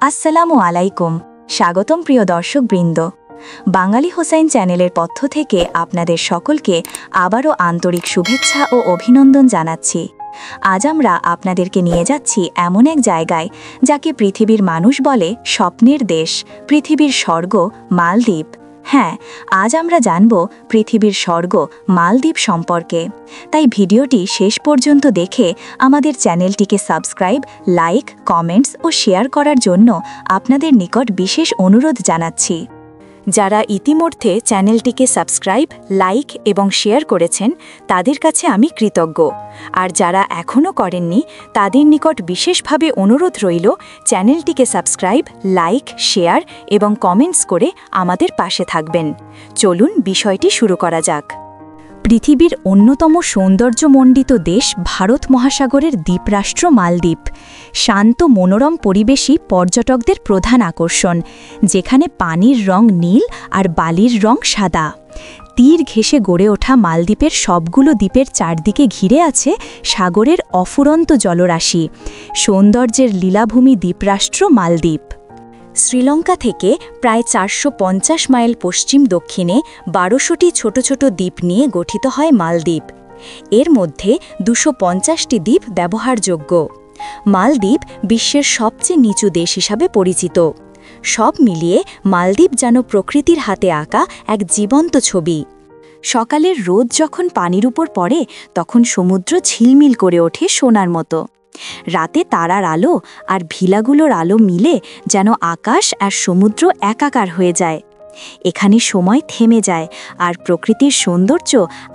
আসসালামু আলাইকুম। স্বাগতম প্রিয় দর্শকবৃন্দ। বাঙালি হোসাইন চ্যানেলের পক্ষ থেকে আপনাদের সকলকে আবারও আন্তরিক শুভেচ্ছা ও অভিনন্দন জানাচ্ছি। আজ আমরা আপনাদেরকে নিয়ে যাচ্ছি এমন এক জায়গায় যাকে পৃথিবীর মানুষ বলে স্বপ্নের দেশ, পৃথিবীর স্বর্গ মালদ্বীপ। হ্যাঁ, আজ আমরা জানব পৃথিবীর স্বর্গ মালদ্বীপ সম্পর্কে। তাই ভিডিওটি শেষ পর্যন্ত দেখে আমাদের চ্যানেলটিকে সাবস্ক্রাইব, লাইক, কমেন্টস ও শেয়ার করার জন্য আপনাদের নিকট বিশেষ অনুরোধ জানাচ্ছি। যারা ইতিমধ্যে চ্যানেলটিকে সাবস্ক্রাইব, লাইক এবং শেয়ার করেছেন তাদের কাছে আমি কৃতজ্ঞ। আর যারা এখনও করেননি তাদের নিকট বিশেষভাবে অনুরোধ রইল চ্যানেলটিকে সাবস্ক্রাইব, লাইক, শেয়ার এবং কমেন্টস করে আমাদের পাশে থাকবেন। চলুন বিষয়টি শুরু করা যাক। পৃথিবীর অন্যতম সৌন্দর্যমণ্ডিত দেশ ভারত মহাসাগরের দ্বীপরাষ্ট্র মালদ্বীপ। শান্ত মনোরম পরিবেশই পর্যটকদের প্রধান আকর্ষণ, যেখানে পানির রং নীল আর বালির রং সাদা। তীর ঘেঁষে গড়ে ওঠা মালদ্বীপের সবগুলো দ্বীপের চারদিকে ঘিরে আছে সাগরের অফুরন্ত জলরাশি। সৌন্দর্যের লীলাভূমি দ্বীপরাষ্ট্র মালদ্বীপ। শ্রীলঙ্কা থেকে প্রায় ৪৫০ মাইল পশ্চিম দক্ষিণে ১২০০টি ছোট ছোট দ্বীপ নিয়ে গঠিত হয় মালদ্বীপ। এর মধ্যে ২৫০টি দ্বীপ ব্যবহারযোগ্য। মালদ্বীপ বিশ্বের সবচেয়ে নিচু দেশ হিসাবে পরিচিত। সব মিলিয়ে মালদ্বীপ যেন প্রকৃতির হাতে আঁকা এক জীবন্ত ছবি। সকালের রোদ যখন পানির উপর পড়ে তখন সমুদ্র ঝিলমিল করে ওঠে সোনার মতো। রাতে তারার আলো আর ভিলাগুলোর আলো মিলে যেন আকাশ আর সমুদ্র একাকার হয়ে যায়। এখানে সময় থেমে যায় আর প্রকৃতির সৌন্দর্য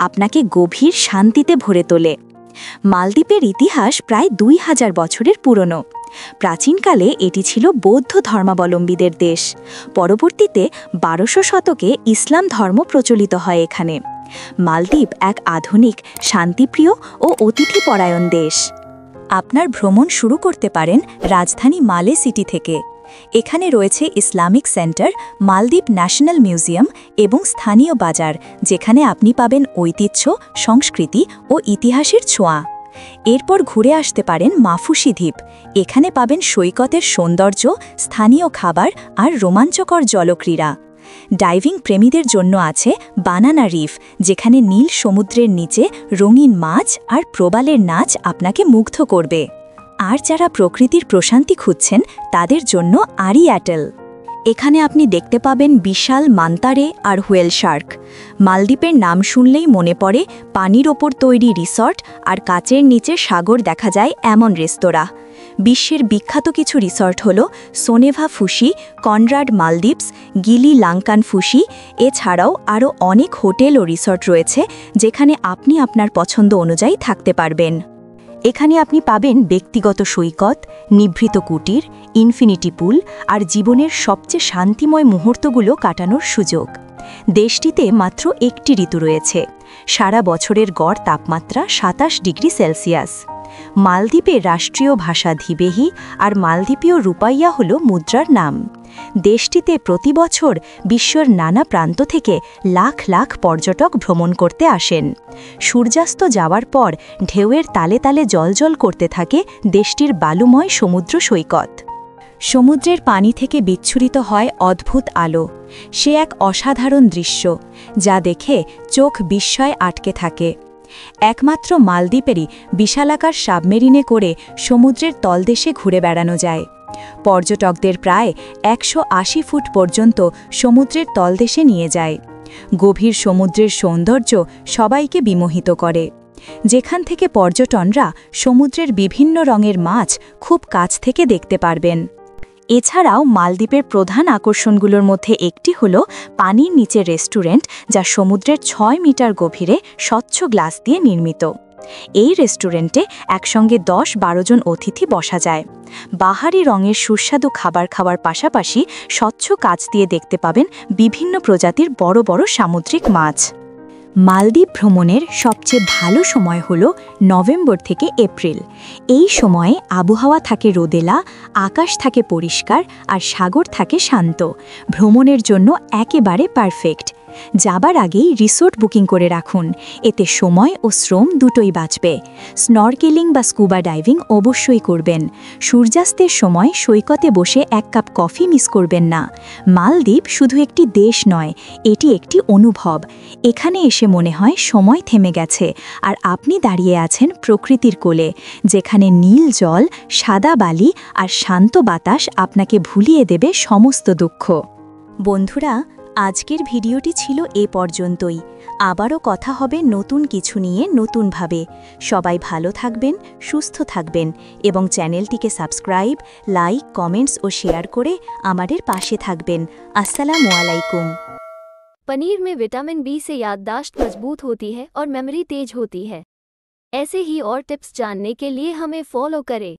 আপনাকে গভীর শান্তিতে ভরে তোলে। মালদ্বীপের ইতিহাস প্রায় ২০০০ বছরের পুরনো। প্রাচীনকালে এটি ছিল বৌদ্ধ ধর্মাবলম্বীদের দেশ। পরবর্তীতে ১২০০ শতকে ইসলাম ধর্ম প্রচলিত হয় এখানে। মালদ্বীপ এক আধুনিক, শান্তিপ্রিয় ও অতিথিপরায়ণ দেশ। আপনার ভ্রমণ শুরু করতে পারেন রাজধানী মালে সিটি থেকে। এখানে রয়েছে ইসলামিক সেন্টার, মালদ্বীপ ন্যাশনাল মিউজিয়াম এবং স্থানীয় বাজার, যেখানে আপনি পাবেন ঐতিহ্য, সংস্কৃতি ও ইতিহাসের ছোঁয়া। এরপর ঘুরে আসতে পারেন মাফুসি দ্বীপ। এখানে পাবেন সৈকতের সৌন্দর্য, স্থানীয় খাবার আর রোমাঞ্চকর জলক্রীড়া। ডাইভিং প্রেমীদের জন্য আছে বানানা রিফ, যেখানে নীল সমুদ্রের নিচে রঙিন মাছ আর প্রবালের নাচ আপনাকে মুগ্ধ করবে। আর যারা প্রকৃতির প্রশান্তি খুঁজছেন তাদের জন্য আরিয়াটেল। এখানে আপনি দেখতে পাবেন বিশাল মান্তারে আর হুয়েল শার্ক। মালদ্বীপের নাম শুনলেই মনে পড়ে পানির ওপর তৈরি রিসর্ট আর কাচের নিচে সাগর দেখা যায় এমন রেস্তোরাঁ। বিশ্বের বিখ্যাত কিছু রিসর্ট হল সোনেভা ফুসি, কনরাড মালদ্বীপস, গিলি লাঙ্কান ফুসি। এছাড়াও আরও অনেক হোটেল ও রিসর্ট রয়েছে যেখানে আপনি আপনার পছন্দ অনুযায়ী থাকতে পারবেন। এখানে আপনি পাবেন ব্যক্তিগত সৈকত, নিভৃত কুটির, ইনফিনিটি পুল আর জীবনের সবচেয়ে শান্তিময় মুহূর্তগুলো কাটানোর সুযোগ। দেশটিতে মাত্র একটি ঋতু রয়েছে। সারা বছরের গড় তাপমাত্রা ২৭ ডিগ্রি সেলসিয়াস। মালদ্বীপের রাষ্ট্রীয় ভাষা ধিবেহি আর মালদ্বীপীয় রুপাইয়া হল মুদ্রার নাম। দেশটিতে প্রতি বছর বিশ্বের নানা প্রান্ত থেকে লাখ লাখ পর্যটক ভ্রমণ করতে আসেন। সূর্যাস্ত যাওয়ার পর ঢেউয়ের তালে তালে জ্বলজ্বল করতে থাকে দেশটির বালুময় সমুদ্র সৈকত। সমুদ্রের পানি থেকে বিচ্ছুরিত হয় অদ্ভুত আলো। সে এক অসাধারণ দৃশ্য, যা দেখে চোখ বিস্ময়ে আটকে থাকে। একমাত্র মালদ্বীপেরই বিশালাকার সাবমেরিনে করে সমুদ্রের তলদেশে ঘুরে বেড়ানো যায়। পর্যটকদের প্রায় ১৮০ ফুট পর্যন্ত সমুদ্রের তলদেশে নিয়ে যায়। গভীর সমুদ্রের সৌন্দর্য সবাইকে বিমোহিত করে। যেখান থেকে পর্যটকরা সমুদ্রের বিভিন্ন রঙের মাছ খুব কাছ থেকে দেখতে পারবেন। এছাড়াও মালদ্বীপের প্রধান আকর্ষণগুলোর মধ্যে একটি হল পানির নিচে রেস্টুরেন্ট, যা সমুদ্রের ৬ মিটার গভীরে স্বচ্ছ গ্লাস দিয়ে নির্মিত। এই রেস্টুরেন্টে একসঙ্গে ১০-১২ জন অতিথি বসা যায়। বাহারি রঙের সুস্বাদু খাবার খাওয়ার পাশাপাশি স্বচ্ছ কাচ দিয়ে দেখতে পাবেন বিভিন্ন প্রজাতির বড় বড় সামুদ্রিক মাছ। মালদ্বীপ ভ্রমণের সবচেয়ে ভালো সময় হল নভেম্বর থেকে এপ্রিল। এই সময়ে আবহাওয়া থাকে রোদেলা, আকাশ থাকে পরিষ্কার আর সাগর থাকে শান্ত। ভ্রমণের জন্য একেবারে পারফেক্ট। যাবার আগেই রিসোর্ট বুকিং করে রাখুন, এতে সময় ও শ্রম দুটোই বাঁচবে। স্নরকেলিং বা স্কুবা ডাইভিং অবশ্যই করবেন। সূর্যাস্তের সময় সৈকতে বসে এক কাপ কফি মিস করবেন না। মালদ্বীপ শুধু একটি দেশ নয়, এটি একটি অনুভব। এখানে এসে মনে হয় সময় থেমে গেছে, আর আপনি দাঁড়িয়ে আছেন প্রকৃতির কোলে, যেখানে নীল জল, সাদা বালি আর শান্ত বাতাস আপনাকে ভুলিয়ে দেবে সমস্ত দুঃখ। বন্ধুরা, আজকের ভিডিওটি ছিল এ পর্যন্তই। আবারও কথা হবে নতুন কিছু নিয়ে নতুনভাবে। সবাই ভালো থাকবেন, সুস্থ থাকবেন এবং চ্যানেলটিকে সাবস্ক্রাইব, লাইক, কমেন্টস ও শেয়ার করে আমাদের পাশে থাকবেন। আসসালামু আলাইকুম। पनीर में विटामिन बी से याददाश्त मजबूत होती है और मेमोरी तेज होती है। ऐसे ही और टिप्स जानने के लिए हमें फॉलो करें।